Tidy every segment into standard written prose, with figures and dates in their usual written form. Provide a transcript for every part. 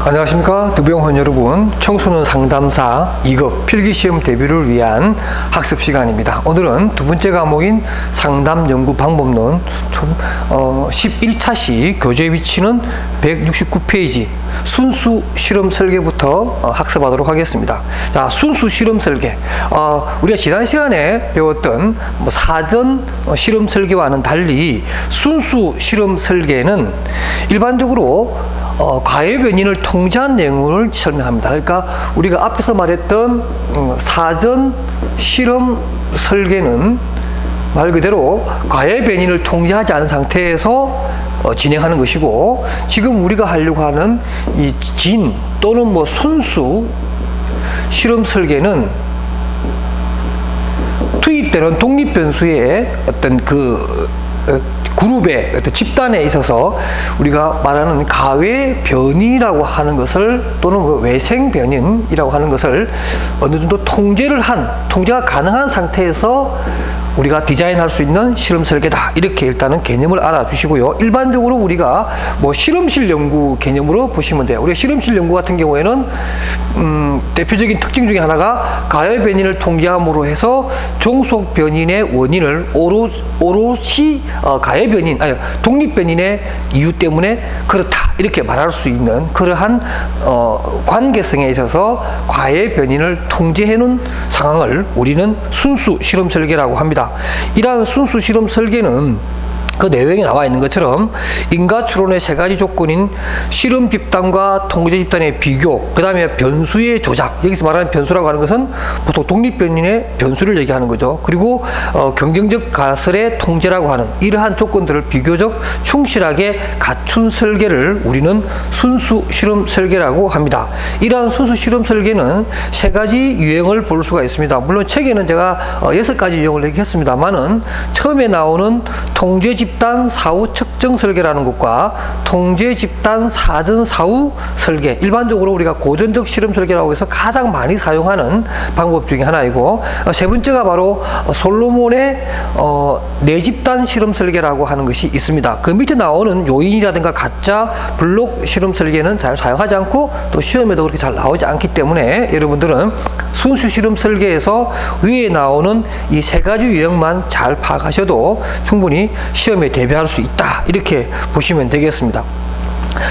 안녕하십니까. 득병원 여러분, 청소년 상담사 2급 필기시험 대비를 위한 학습 시간입니다. 오늘은 두 번째 과목인 상담 연구 방법론 11차시 교재 위치는 169페이지 순수 실험 설계부터 학습하도록 하겠습니다. 자, 순수 실험 설계. 우리가 지난 시간에 배웠던 사전 실험 설계와는 달리 순수 실험 설계는 일반적으로 과외 변인을 통제한 내용을 설명합니다. 그러니까 우리가 앞에서 말했던 사전 실험 설계는 말 그대로 과외 변인을 통제하지 않은 상태에서 진행하는 것이고, 지금 우리가 하려고 하는 이 진 또는 순수 실험 설계는 투입되는 독립 변수의 어떤 그룹의 어떤 집단에 있어서 우리가 말하는 가외 변이라고 하는 것을, 또는 외생 변인이라고 하는 것을 어느 정도 통제가 가능한 상태에서 우리가 디자인할 수 있는 실험 설계다, 이렇게 일단은 개념을 알아주시고요. 일반적으로 우리가 실험실 연구 개념으로 보시면 돼요. 우리가 실험실 연구 같은 경우에는 대표적인 특징 중에 하나가 가외 변인을 통제함으로 해서 종속 변인의 원인을 오롯이 가외 변인, 독립 변인의 이유 때문에 그렇다, 이렇게 말할 수 있는 그러한 관계성에 있어서 과외 변인을 통제해놓은 상황을 우리는 순수 실험 설계라고 합니다. 이러한 순수 실험 설계는 그 내용에 나와 있는 것처럼 인가 추론의 세 가지 조건인 실험 집단과 통제 집단의 비교, 그 다음에 변수의 조작, 여기서 말하는 변수라고 하는 것은 보통 독립 변인의 변수를 얘기하는 거죠. 그리고 경쟁적 가설의 통제라고 하는 이러한 조건들을 비교적 충실하게 갖춘 설계를 우리는 순수 실험 설계라고 합니다. 이러한 순수 실험 설계는 세 가지 유형을 볼 수가 있습니다. 물론 책에는 제가 6가지 유형을 얘기했습니다만은, 처음에 나오는 통제 집단 사후 측정 설계라는 것과 통제 집단 사전 사후 설계, 일반적으로 우리가 고전적 실험 설계라고 해서 가장 많이 사용하는 방법 중에 하나이고, 세 번째가 바로 솔로몬의 내집단 실험 설계라고 하는 것이 있습니다. 그 밑에 나오는 요인이라든가 가짜 블록 실험 설계는 잘 사용하지 않고 또 시험에도 그렇게 잘 나오지 않기 때문에, 여러분들은 순수 실험 설계에서 위에 나오는 이 세 가지 유형만 잘 파악하셔도 충분히 시험에 대비할 수 있다, 이렇게 보시면 되겠습니다.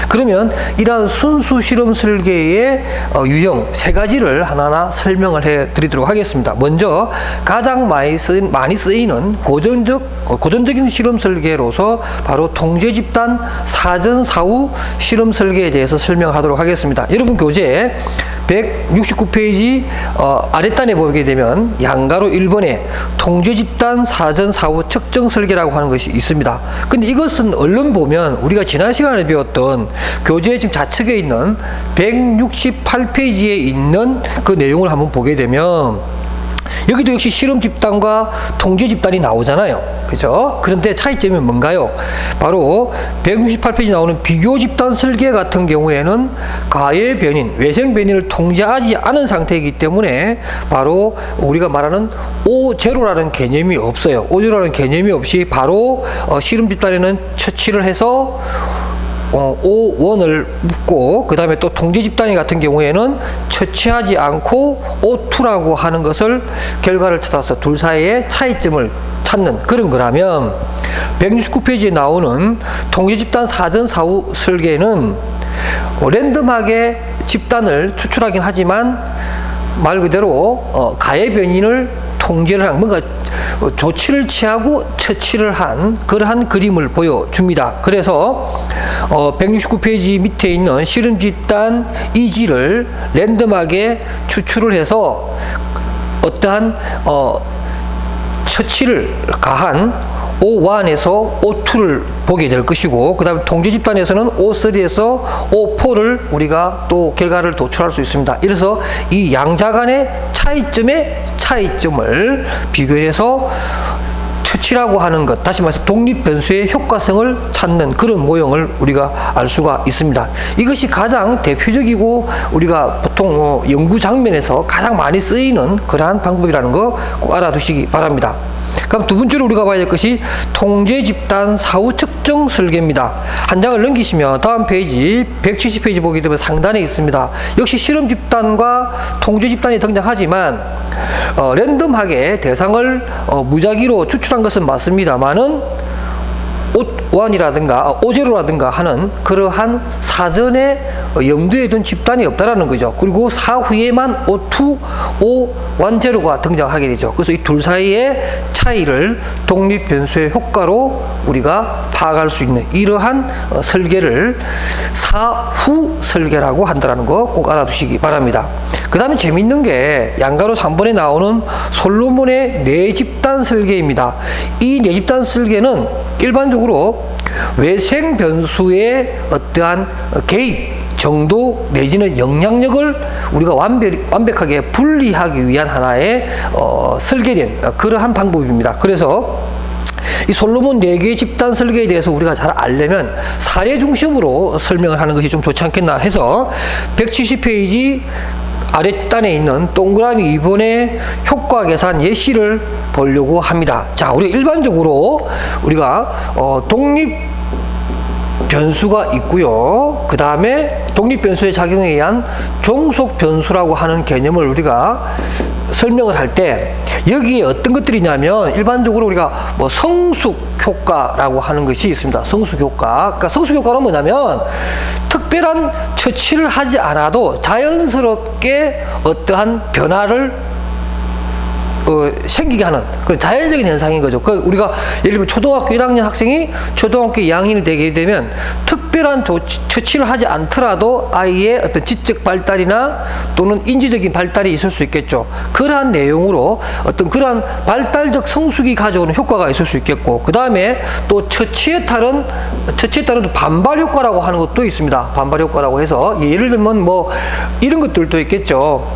그러면 이러한 순수 실험 설계의 유형 세 가지를 하나하나 설명을 해 드리도록 하겠습니다. 먼저 가장 많이 쓰이는 고전적인 실험 설계로서 바로 통제 집단 사전 사후 실험 설계에 대해서 설명하도록 하겠습니다. 여러분 교재 169페이지 아랫단에 보게 되면 양가로 1번에 통제 집단 사전 사후 측정 설계라고 하는 것이 있습니다. 근데 이것은 얼른 보면 우리가 지난 시간에 배웠던 교재 지금 좌측에 있는 168페이지에 있는 그 내용을 한번 보게 되면, 여기도 역시 실험 집단과 통제 집단이 나오잖아요. 그죠? 그런데 차이점이 뭔가요? 바로 168페이지 나오는 비교 집단 설계 같은 경우에는 가외 변인, 외생 변인을 통제하지 않은 상태이기 때문에 바로 우리가 말하는 O0라는 개념이 없어요. O0라는 개념이 없이 바로 실험 집단에는 처치를 해서 O1을 묻고, 그 다음에 또 통제 집단 같은 경우에는 처치하지 않고 O2라고 하는 것을 결과를 찾아서 둘 사이의 차이점을 찾는 그런 거라면, 169페이지에 나오는 통제 집단 사전 사후 설계는 랜덤하게 집단을 추출하긴 하지만 말 그대로 가외 변인을 통제를 한, 뭔가 조치를 취하고 처치를 한 그러한 그림을 보여줍니다. 그래서 169페이지 밑에 있는 실험 집단 이지를 랜덤하게 추출을 해서 어떠한 처치를 가한 O1에서 O2를 보게 될 것이고, 그 다음에 통제 집단에서는 O3에서 O4를 우리가 또 결과를 도출할 수 있습니다. 이래서 이 양자 간의 차이점을 비교해서 처치라고 하는 것, 다시 말해서 독립 변수의 효과성을 찾는 그런 모형을 우리가 알 수가 있습니다. 이것이 가장 대표적이고 우리가 보통 연구 장면에서 가장 많이 쓰이는 그러한 방법이라는 거 꼭 알아두시기 바랍니다. 그럼 두 번째로 우리가 봐야 될 것이 통제 집단 사후 측정 설계입니다. 한 장을 넘기시면 다음 페이지 170페이지 보게 되면 상단에 있습니다. 역시 실험 집단과 통제 집단이 등장하지만 랜덤하게 대상을 무작위로 추출한 것은 맞습니다만은 O1이라든가 O0라든가 하는 그러한 사전에 염두에 둔 집단이 없다라는 거죠. 그리고 사후에만 O2, O10가 등장하게 되죠. 그래서 이 둘 사이의 차이를 독립 변수의 효과로 우리가 파악할 수 있는 이러한 설계를 사후 설계라고 한다는 거 꼭 알아두시기 바랍니다. 그 다음에 재밌는 게 양가로 3번에 나오는 솔로몬의 내집단 설계입니다. 이 내집단 설계는 일반적으로 외생 변수의 어떠한 개입 정도 내지는 영향력을 우리가 완벽하게 분리하기 위한 하나의 설계된 그러한 방법입니다. 그래서 이 솔로몬 4개의 집단 설계에 대해서 우리가 잘 알려면 사례 중심으로 설명을 하는 것이 좀 좋지 않겠나 해서 170페이지 아랫단에 있는 동그라미 2번의 효과 계산 예시를 보려고 합니다. 자, 우리 일반적으로 우리가 독립 변수가 있고요. 그 다음에 독립 변수의 작용에 의한 종속 변수라고 하는 개념을 우리가 설명을 할 때 여기에 어떤 것들이 있냐면 일반적으로 우리가 뭐 성숙 효과라고 하는 것이 있습니다. 성숙 효과. 그러니까 성숙 효과는 뭐냐면 특별한 처치를 하지 않아도 자연스럽게 어떠한 변화를 생기게 하는 그런 자연적인 현상인 거죠. 우리가 예를 들면 초등학교 1학년 학생이 초등학교 2학년이 되게 되면 특별한 처치를 하지 않더라도 아이의 어떤 지적 발달이나 또는 인지적인 발달이 있을 수 있겠죠. 그러한 내용으로 어떤 그러한 발달적 성숙이 가져오는 효과가 있을 수 있겠고, 그 다음에 또 처치에 따른 반발 효과라고 하는 것도 있습니다. 반발 효과라고 해서 예를 들면 뭐 이런 것들도 있겠죠.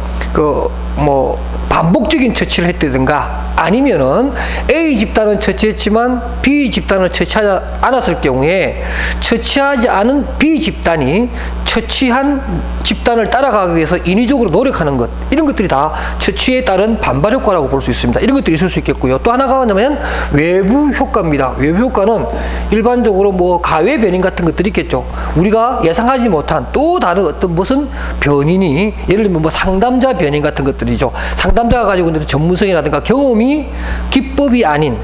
반복적인 처치를 했다든가 아니면은 A 집단은 처치했지만 B 집단을 처치하지 않았을 경우에 처치하지 않은 B 집단이 처치한 집단을 따라가기 위해서 인위적으로 노력하는 것, 이런 것들이 다 처치에 따른 반발 효과라고 볼 수 있습니다. 이런 것들이 있을 수 있겠고요. 또 하나가 뭐냐면 외부 효과입니다. 외부 효과는 일반적으로 뭐 가외 변인 같은 것들이 있겠죠. 우리가 예상하지 못한 또 다른 어떤 무슨 변인이, 예를 들면 뭐 상담자 변인 같은 것들이죠. 상담자가 가지고 있는 전문성이라든가 경험이 기법이 아닌,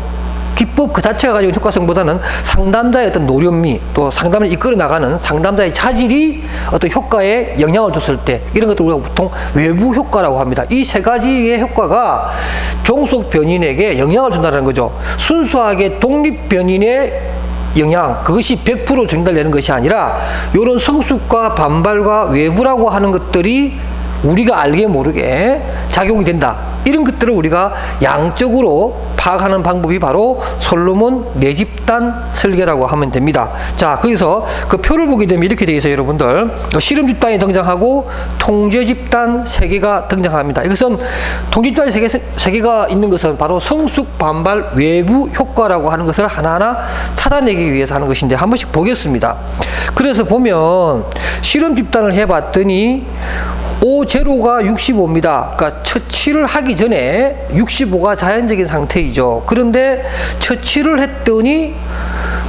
기법 그 자체가 가지고 있는 효과성보다는 상담자의 어떤 노련미, 또 상담을 이끌어 나가는 상담자의 자질이 어떤 효과에 영향을 줬을 때, 이런 것들 우리가 보통 외부 효과라고 합니다. 이 세 가지의 효과가 종속 변인에게 영향을 준다는 거죠. 순수하게 독립 변인의 영향, 그것이 100% 전달되는 것이 아니라 이런 성숙과 반발과 외부라고 하는 것들이 우리가 알게 모르게 작용이 된다. 이런 것들을 우리가 양적으로 파악하는 방법이 바로 솔로몬 내집단 설계라고 하면 됩니다. 자, 거기서 그 표를 보게 되면 이렇게 되어 있어요, 여러분들. 실험 집단이 등장하고 통제 집단 3개가 등장합니다. 이것은 통제 집단이 3개가 있는 것은 바로 성숙, 반발, 외부 효과라고 하는 것을 하나하나 찾아내기 위해서 하는 것인데, 한 번씩 보겠습니다. 그래서 보면 실험 집단을 해봤더니 O0가 65입니다. 그러니까 처치를 하기 전에 65가 자연적인 상태이죠. 그런데 처치를 했더니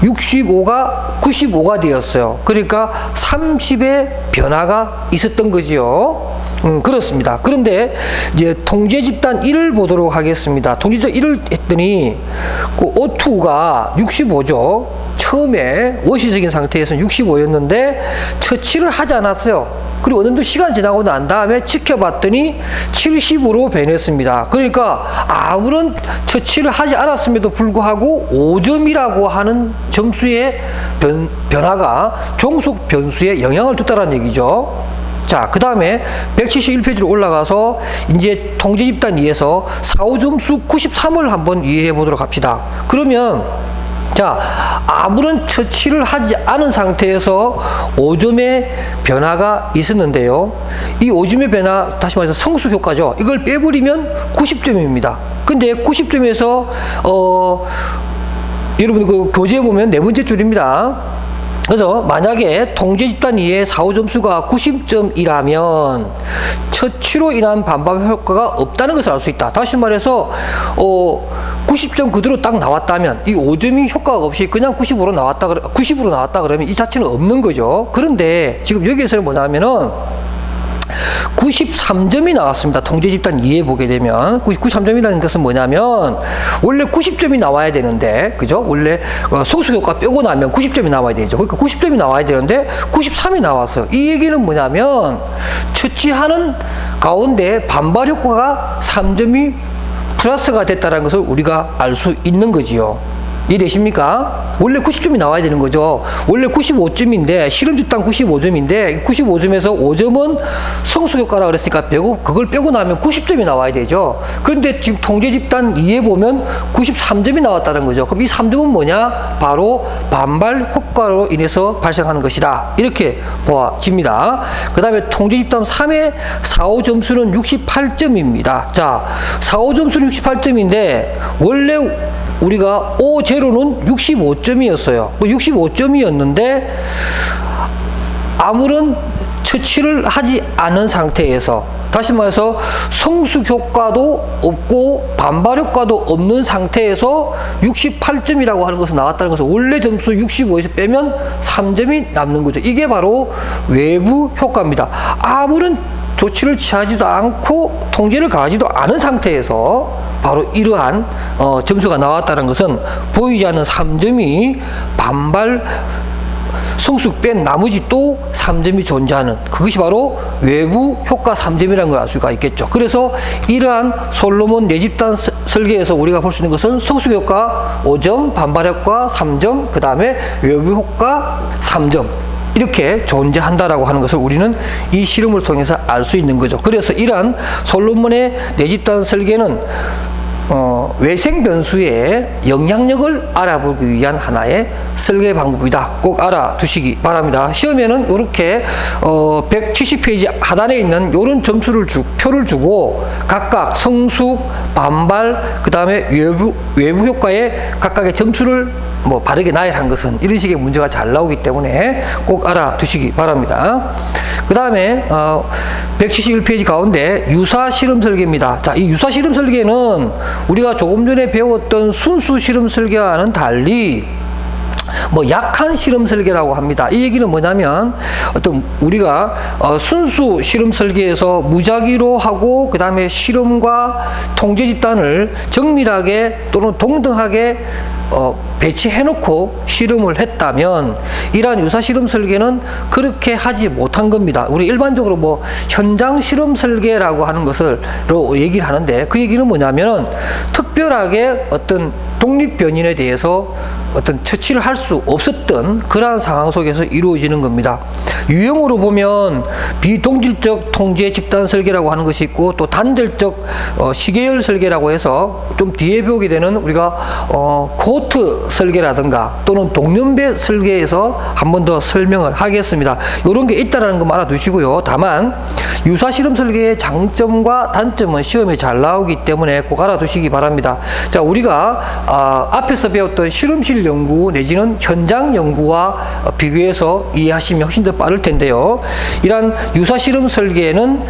65가 95가 되었어요. 그러니까 30의 변화가 있었던 거지요. 그렇습니다. 그런데 이제 통제 집단 1을 보도록 하겠습니다. 통제 집단 1을 했더니 그 O2가 65죠. 처음에 원시적인 상태에서는 65였는데 처치를 하지 않았어요. 그리고 어느 정도 시간 지나고 난 다음에 지켜봤더니 70으로 변했습니다. 그러니까 아무런 처치를 하지 않았음에도 불구하고 5점이라고 하는 점수의 변화가 종속 변수에 영향을 줬다는 얘기죠. 자, 그 다음에 171페이지로 올라가서 이제 통제 집단 2에서 4, 5점수 93을 한번 이해해 보도록 합시다. 그러면 자, 아무런 처치를 하지 않은 상태에서 5점의 변화가 있었는데요. 이 5점의 변화, 다시 말해서 성숙 효과죠. 이걸 빼버리면 90점입니다. 근데 90점에서 여러분 그 교재에 보면 네 번째 줄입니다. 그래서 만약에 통제 집단 2의 4호 점수가 90점이라면 처치로 인한 반발 효과가 없다는 것을 알 수 있다. 다시 말해서 90점 그대로 딱 나왔다면 이 5점이 효과가 없이 그냥 90으로 나왔다 그러면 이 자체는 없는 거죠. 그런데 지금 여기에서는 뭐냐면은 93점이 나왔습니다. 통제 집단 2에 보게 되면 93점이라는 것은 뭐냐면 원래 90점이 나와야 되는데, 그죠? 원래 성숙 효과 빼고 나면 90점이 나와야 되죠. 그러니까 90점이 나와야 되는데 93이 나왔어요. 이 얘기는 뭐냐면 처치하는 가운데 반발 효과가 3점이 플러스가 됐다는 것을 우리가 알 수 있는 거지요. 이해되십니까? 원래 90점이 나와야 되는 거죠. 원래 95점인데 실험 집단 95점인데 95점에서 5점은 성숙 효과라 그랬으니까 그걸 빼고 나면 90점이 나와야 되죠. 그런데 지금 통제 집단 2에 보면 93점이 나왔다는 거죠. 그럼 이 3점은 뭐냐? 바로 반발 효과로 인해서 발생하는 것이다. 이렇게 보아집니다. 그 다음에 통제 집단 3의 4호 점수는 68점입니다. 자, 4호 점수는 68점인데 원래 우리가 O0는 65점이었어요. 65점이었는데 아무런 처치를 하지 않은 상태에서, 다시 말해서 성숙 효과도 없고 반발 효과도 없는 상태에서 68점이라고 하는 것은 나왔다는 것은 원래 점수 65에서 빼면 3점이 남는 거죠. 이게 바로 외부 효과입니다. 아무런 조치를 취하지도 않고 통제를 가하지도 않은 상태에서 바로 이러한 점수가 나왔다는 것은 보이지 않는 3점이 반발 성숙 뺀 나머지 또 3점이 존재하는, 그것이 바로 외부 효과 3점이라는 걸 알 수가 있겠죠. 그래서 이러한 솔로몬 내집단 설계에서 우리가 볼 수 있는 것은 성숙 효과 5점, 반발 효과 3점, 그 다음에 외부 효과 3점 이렇게 존재한다라고 하는 것을 우리는 이 실험을 통해서 알 수 있는 거죠. 그래서 이러한 솔로몬의 내집단 설계는 외생 변수의 영향력을 알아보기 위한 하나의 설계 방법이다. 꼭 알아두시기 바랍니다. 시험에는 이렇게 170페이지 하단에 있는 이런 표를 주고 각각 성숙, 반발, 그 다음에 외부 효과에 각각의 점수를 바르게 나열한 것은 이런 식의 문제가 잘 나오기 때문에 꼭 알아두시기 바랍니다. 그 다음에 171페이지 가운데 유사 실험 설계입니다. 자, 이 유사 실험 설계는 우리가 조금 전에 배웠던 순수 실험 설계와는 달리 약한 실험 설계라고 합니다. 이 얘기는 뭐냐면 우리가 순수 실험 설계에서 무작위로 하고 그 다음에 실험과 통제 집단을 정밀하게 또는 동등하게 배치해놓고 실험을 했다면 이러한 유사 실험 설계는 그렇게 하지 못한 겁니다. 우리 일반적으로 현장 실험 설계라고 하는 것을 얘기를 하는데 그 얘기는 뭐냐면은 특별하게 어떤 독립 변인에 대해서 어떤 처치를 할 수 없었던 그러한 상황 속에서 이루어지는 겁니다. 유형으로 보면 비동질적 통제 집단 설계라고 하는 것이 있고 또 단절적 시계열 설계라고 해서 좀 뒤에 배우게 되는 우리가 코호트 설계라든가 또는 동년배 설계에서 한 번 더 설명을 하겠습니다. 이런 게 있다는 거 알아두시고요. 다만 유사 실험 설계의 장점과 단점은 시험에 잘 나오기 때문에 꼭 알아두시기 바랍니다. 자, 우리가 앞에서 배웠던 실험실 연구 내지는 현장 연구와 비교해서 이해하시면 훨씬 더 빠를 텐데요. 이러한 유사 실험 설계는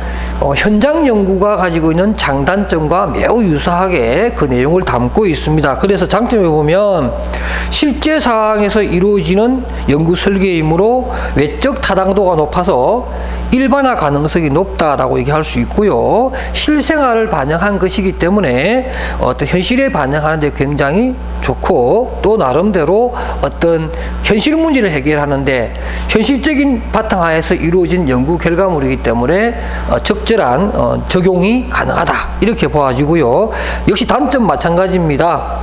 현장 연구가 가지고 있는 장단점과 매우 유사하게 그 내용을 담고 있습니다. 그래서 장점에 보면 실제 상황에서 이루어지는 연구 설계이므로 외적 타당도가 높아서 일반화 가능성이 높다라고 얘기할 수 있고요. 실생활을 반영한 것이기 때문에 어떤 현실에 반영하는 데 굉장히 좋고 또 나름대로 어떤 현실 문제를 해결하는데 현실적인 바탕하에서 이루어진 연구 결과물이기 때문에 적절한 적용이 가능하다 이렇게 보아지고요. 역시 단점 마찬가지입니다.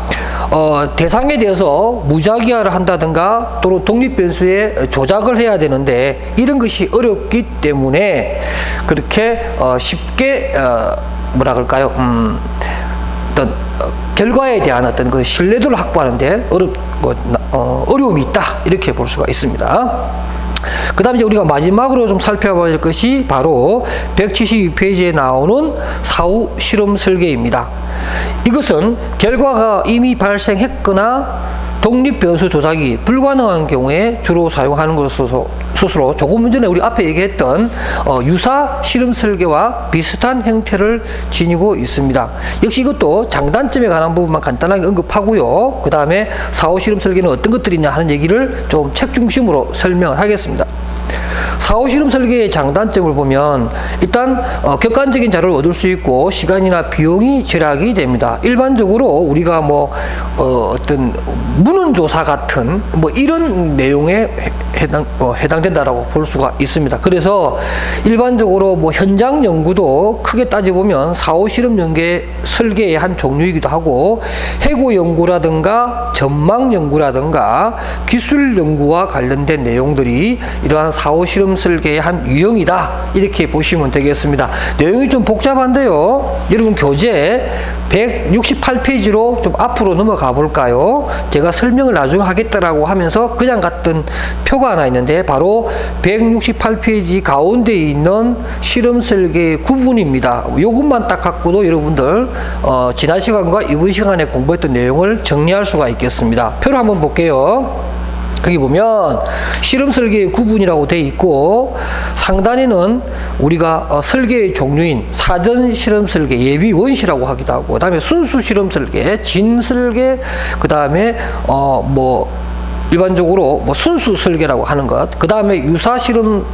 대상에 대해서 무작위화를 한다든가 또는 독립변수에 조작을 해야 되는데 이런 것이 어렵기 때문에 그렇게 쉽게 뭐라 그럴까요? 어떤 결과에 대한 어떤 그 신뢰도를 확보하는데 어려움이 있다 이렇게 볼 수가 있습니다. 그 다음에 이제 우리가 마지막으로 좀 살펴볼 것이 바로 172페이지에 나오는 사후 실험 설계입니다. 이것은 결과가 이미 발생했거나 독립 변수 조작이 불가능한 경우에 주로 사용하는 것으로 조금 전에 우리 앞에 얘기했던 유사 실험 설계와 비슷한 형태를 지니고 있습니다. 역시 이것도 장단점에 관한 부분만 간단하게 언급하고요. 그 다음에 4호 실험 설계는 어떤 것들이 있냐 하는 얘기를 좀 책 중심으로 설명을 하겠습니다. 4호 실험 설계의 장단점을 보면 일단 객관적인 자료를 얻을 수 있고 시간이나 비용이 절약이 됩니다. 일반적으로 우리가 어떤 문헌조사 같은 이런 내용에 해당된다라고 볼 수가 있습니다. 그래서 일반적으로 현장 연구도 크게 따져보면 4호 실험 설계의 한 종류이기도 하고 해고 연구라든가 전망 연구라든가 기술 연구와 관련된 내용들이 이러한 4호 실험 설계의 한 유형이다, 이렇게 보시면 되겠습니다. 내용이 좀 복잡한데요. 여러분 교재 168페이지로 좀 앞으로 넘어가 볼까요? 제가 설명을 나중에 하겠다라고 하면서 그냥 갔던 표가 하나 있는데 바로 168페이지 가운데에 있는 실험 설계의 구분입니다. 요것만 딱 갖고도 여러분들 지난 시간과 이번 시간에 공부했던 내용을 정리할 수가 있겠습니다. 표를 한번 볼게요. 여기 보면 실험 설계의 구분이라고 되어 있고 상단에는 우리가 설계의 종류인 사전 실험 설계, 예비 원시라고 하기도 하고 그 다음에 순수 실험 설계, 진 설계, 그 다음에 일반적으로 순수 설계라고 하는 것, 그 다음에 유사 실험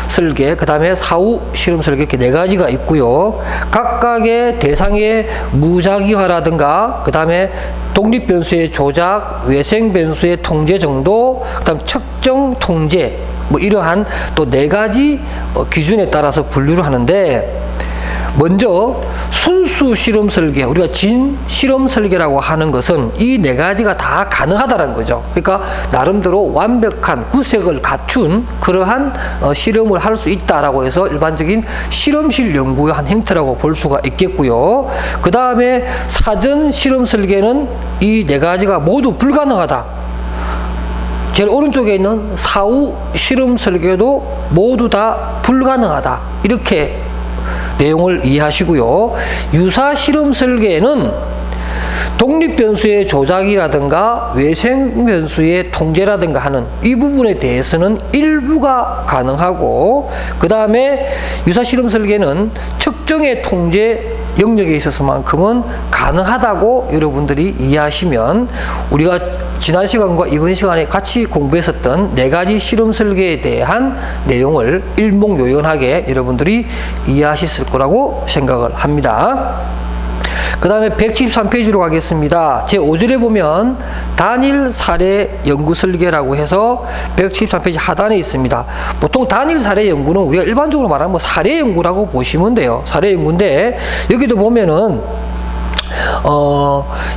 설계, 그 다음에 사후 실험 설계, 이렇게 네 가지가 있고요. 각각의 대상의 무작위화라든가, 그 다음에 독립 변수의 조작, 외생 변수의 통제 정도, 그 다음 측정 통제, 이러한 또 네 가지 기준에 따라서 분류를 하는데, 먼저 순수 실험 설계, 우리가 진 실험 설계라고 하는 것은 이 네 가지가 다 가능하다는 거죠. 그러니까 나름대로 완벽한 구색을 갖춘 그러한 실험을 할 수 있다라고 해서 일반적인 실험실 연구의 한 형태라고 볼 수가 있겠고요. 그 다음에 사전 실험 설계는 이 네 가지가 모두 불가능하다. 제일 오른쪽에 있는 사후 실험 설계도 모두 다 불가능하다, 이렇게 내용을 이해하시고요. 유사 실험 설계는 독립 변수의 조작이라든가 외생 변수의 통제라든가 하는 이 부분에 대해서는 일부가 가능하고, 그 다음에 유사 실험 설계는 측정의 통제 영역에 있어서만큼은 가능하다고 여러분들이 이해하시면 우리가 지난 시간과 이번 시간에 같이 공부했었던 네 가지 실험 설계에 대한 내용을 일목요연하게 여러분들이 이해하셨을 거라고 생각을 합니다. 그 다음에 173페이지로 가겠습니다. 제5절에 보면 단일 사례 연구 설계라고 해서 173페이지 하단에 있습니다. 보통 단일 사례 연구는 우리가 일반적으로 말하면 사례 연구라고 보시면 돼요. 사례 연구인데 여기도 보면은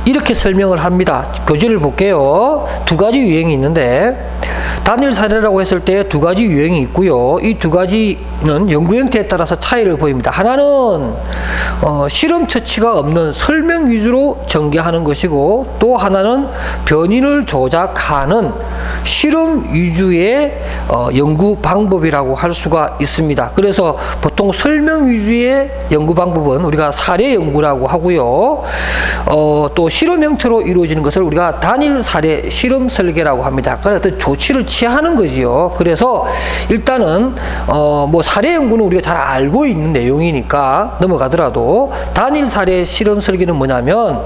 이렇게 설명을 합니다. 교재를 볼게요. 두 가지 유형이 있는데 단일 사례라고 했을 때 두 가지 유형이 있고요. 이 두 가지는 연구 형태에 따라서 차이를 보입니다. 하나는 실험 처치가 없는 설명 위주로 전개하는 것이고, 또 하나는 변인을 조작하는 실험 위주의 연구 방법이라고 할 수가 있습니다. 그래서 보통 설명 위주의 연구 방법은 우리가 사례 연구라고 하고요. 또 실험 형태로 이루어지는 것을 우리가 단일 사례 실험 설계라고 합니다. 그래서 어떤 조치를 취하는 거지요. 그래서 일단은 사례 연구는 우리가 잘 알고 있는 내용이니까 넘어가더라도 단일 사례 실험 설계는 뭐냐면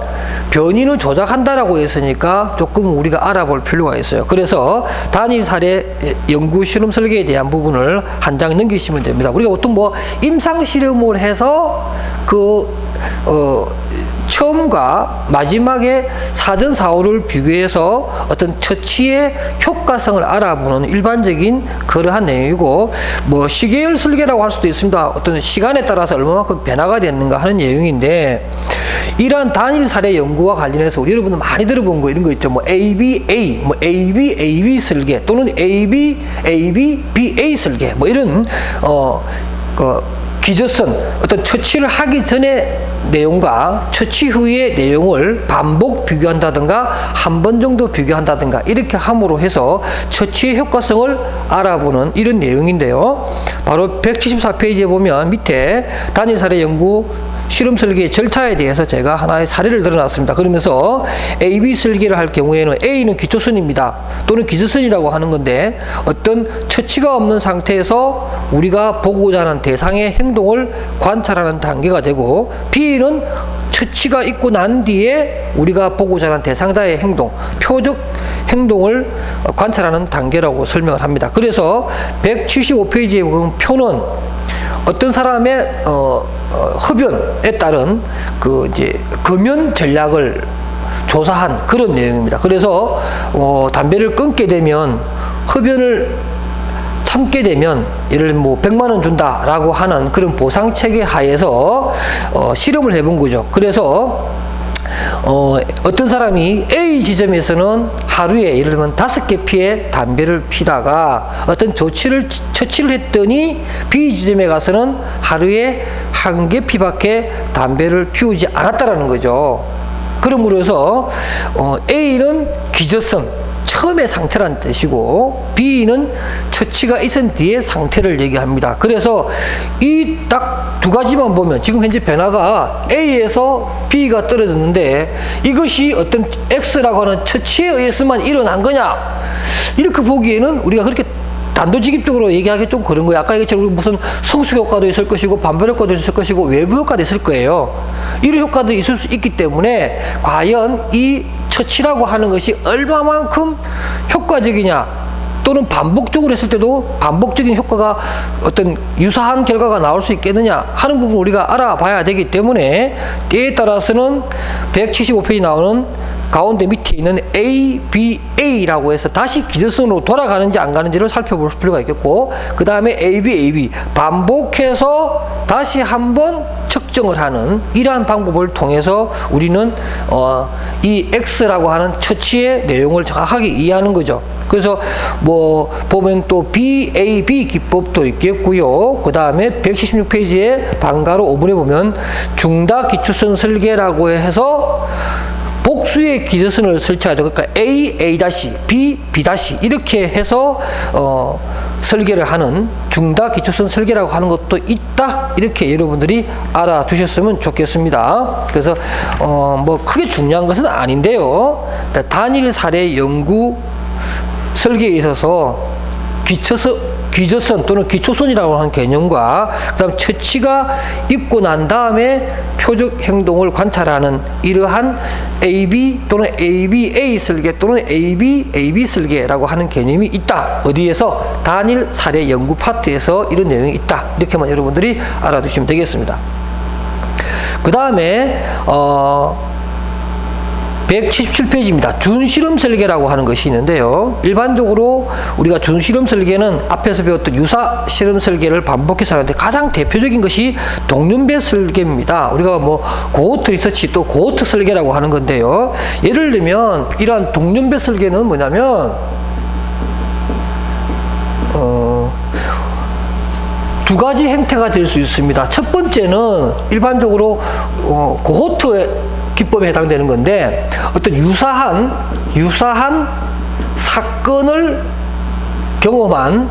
변인을 조작한다라고 했으니까 조금 우리가 알아볼 필요가 있어요. 그래서 단일 사례 연구 실험 설계에 대한 부분을 한 장 넘기시면 됩니다. 우리가 보통 임상 실험을 해서 처음과 마지막에 사전 사후를 비교해서 어떤 처치의 효과성을 알아보는 일반적인 그러한 내용이고, 시계열 설계라고 할 수도 있습니다. 어떤 시간에 따라서 얼마만큼 변화가 됐는가 하는 내용인데, 이러한 단일 사례 연구와 관련해서 우리 여러분들 많이 들어본 거 이런 거 있죠. ABA, AB 설계 또는 BA 설계, 이런 기저선, 어떤 처치를 하기 전에 내용과 처치 후의 내용을 반복 비교한다든가 한 번 정도 비교한다든가 이렇게 함으로 해서 처치의 효과성을 알아보는 이런 내용인데요. 바로 174페이지에 보면 밑에 단일 사례 연구 실험 설계의 절차에 대해서 제가 하나의 사례를 들어놨습니다. 그러면서 AB 설계를 할 경우에는 A는 기초선입니다. 또는 기저선이라고 하는 건데 어떤 처치가 없는 상태에서 우리가 보고자 하는 대상의 행동을 관찰하는 단계가 되고, B는 처치가 있고 난 뒤에 우리가 보고자 하는 대상자의 행동, 표적 행동을 관찰하는 단계라고 설명을 합니다. 그래서 175페이지에 보면 표는 어떤 사람의 흡연에 따른 그 이제 금연 전략을 조사한 그런 내용입니다. 그래서 담배를 끊게 되면, 흡연을 참게 되면 예를 들면 뭐 100만 원 준다라고 하는 그런 보상 체계 하에서 실험을 해본 거죠. 그래서 어떤 사람이 A 지점에서는 하루에 예를 들면 5개 피에 담배를 피다가 어떤 처치를 했더니 B 지점에 가서는 하루에 1개 피밖에 담배를 피우지 않았다라는 거죠. 그러므로 해서 A는 기저선, 처음의 상태라는 뜻이고, B는 처치가 있은 뒤의 상태를 얘기합니다. 그래서 이 딱 두 가지만 보면 지금 현재 변화가 A에서 B가 떨어졌는데 이것이 어떤 X라고 하는 처치에 의해서만 일어난 거냐, 이렇게 보기에는 우리가 그렇게 단도직입적으로 얘기하기 좀 그런 거예요. 아까 얘기처럼 무슨 성수 효과도 있을 것이고 반발 효과도 있을 것이고 외부 효과도 있을 거예요. 이런 효과도 있을 수 있기 때문에 과연 이 처치라고 하는 것이 얼마만큼 효과적이냐, 또는 반복적으로 했을 때도 반복적인 효과가 어떤 유사한 결과가 나올 수 있겠느냐 하는 부분 우리가 알아봐야 되기 때문에, 때에 따라서는 175페이지 나오는 가운데 밑에 있는 ABA라고 해서 다시 기저선으로 돌아가는지 안 가는지를 살펴볼 필요가 있겠고, 그 다음에 AB 반복해서 다시 한번 측정을 하는 이러한 방법을 통해서 우리는 이 X라고 하는 처치의 내용을 정확하게 이해하는 거죠. 그래서 뭐 보면 또 BAB 기법도 있겠고요. 그 다음에 176페이지에 방가로 5번에 보면 중다 기초선 설계라고 해서 복수의 기저선을 설치하죠. 그러니까 A, A-, B, B- 이렇게 해서 설계를 하는 중다 기초선 설계라고 하는 것도 있다. 이렇게 여러분들이 알아두셨으면 좋겠습니다. 그래서 뭐 크게 중요한 것은 아닌데요. 단일 사례 연구 설계에 있어서 기저선 또는 기초선이라고 하는 개념과 그 다음 처치가 있고 난 다음에 표적 행동을 관찰하는 이러한 AB 또는 ABA 설계 또는 ABAB 설계라고 하는 개념이 있다. 어디에서? 단일 사례 연구 파트에서 이런 내용이 있다. 이렇게만 여러분들이 알아두시면 되겠습니다. 그 다음에 177페이지입니다. 준실험 설계라고 하는 것이 있는데요. 일반적으로 우리가 준실험 설계는 앞에서 배웠던 유사 실험 설계를 반복해서 하는데 가장 대표적인 것이 동년배 설계입니다. 우리가 뭐 고호트 리서치 또 고호트 설계라고 하는 건데요. 예를 들면 이러한 동년배 설계는 뭐냐면 두 가지 형태가 될 수 있습니다. 첫 번째는 일반적으로 고호트 기법에 해당되는 건데, 어떤 유사한 사건을 경험한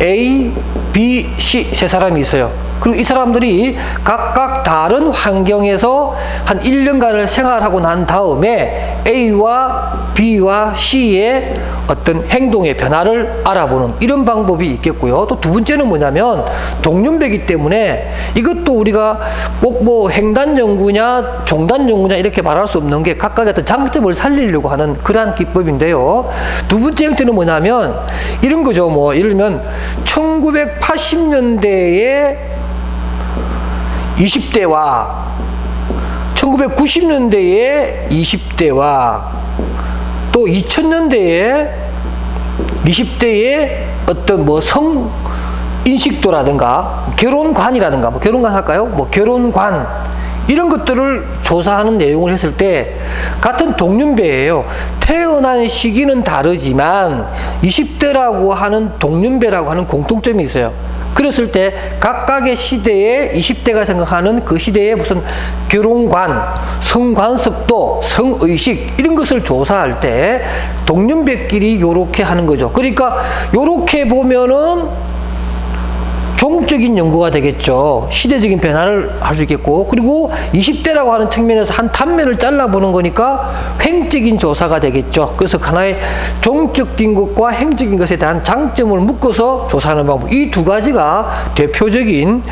A, B, C 세 사람이 있어요. 그리고 이 사람들이 각각 다른 환경에서 한 1년간을 생활하고 난 다음에 A와 B와 C의 어떤 행동의 변화를 알아보는 이런 방법이 있겠고요. 또 두 번째는 뭐냐면 동년배이기 때문에 이것도 우리가 꼭 뭐 횡단 연구냐 종단 연구냐 이렇게 말할 수 없는 게 각각의 어떤 장점을 살리려고 하는 그러한 기법인데요. 두 번째 형태는 뭐냐면 이런 거죠. 뭐 예를 들면 1980년대에 20대와 1990년대에 20대와 또 2000년대에 20대의 어떤 뭐 성 인식도라든가 결혼관이라든가 뭐 결혼관 할까요? 뭐 결혼관 이런 것들을 조사하는 내용을 했을 때 같은 동년배예요. 태어난 시기는 다르지만 20대라고 하는 동년배라고 하는 공통점이 있어요. 그랬을 때 각각의 시대에 20대가 생각하는 그 시대의 무슨 결혼관, 성관습도, 성의식 이런 것을 조사할 때 동년배끼리 요렇게 하는 거죠. 그러니까 요렇게 보면은 종적인 연구가 되겠죠. 시대적인 변화를 할 수 있겠고, 그리고 20대라고 하는 측면에서 한 단면을 잘라보는 거니까 횡적인 조사가 되겠죠. 그래서 하나의 종적인 것과 행적인 것에 대한 장점을 묶어서 조사하는 방법, 이 두 가지가 대표적인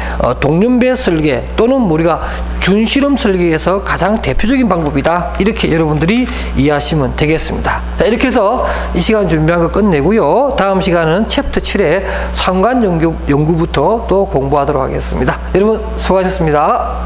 동년배 설계 또는 우리가 준실험 설계에서 가장 대표적인 방법이다, 이렇게 여러분들이 이해하시면 되겠습니다. 자, 이렇게 해서 이 시간 준비한 거 끝내고요. 다음 시간은 챕터 7의 상관 연구부터 또 공부하도록 하겠습니다. 여러분 수고하셨습니다.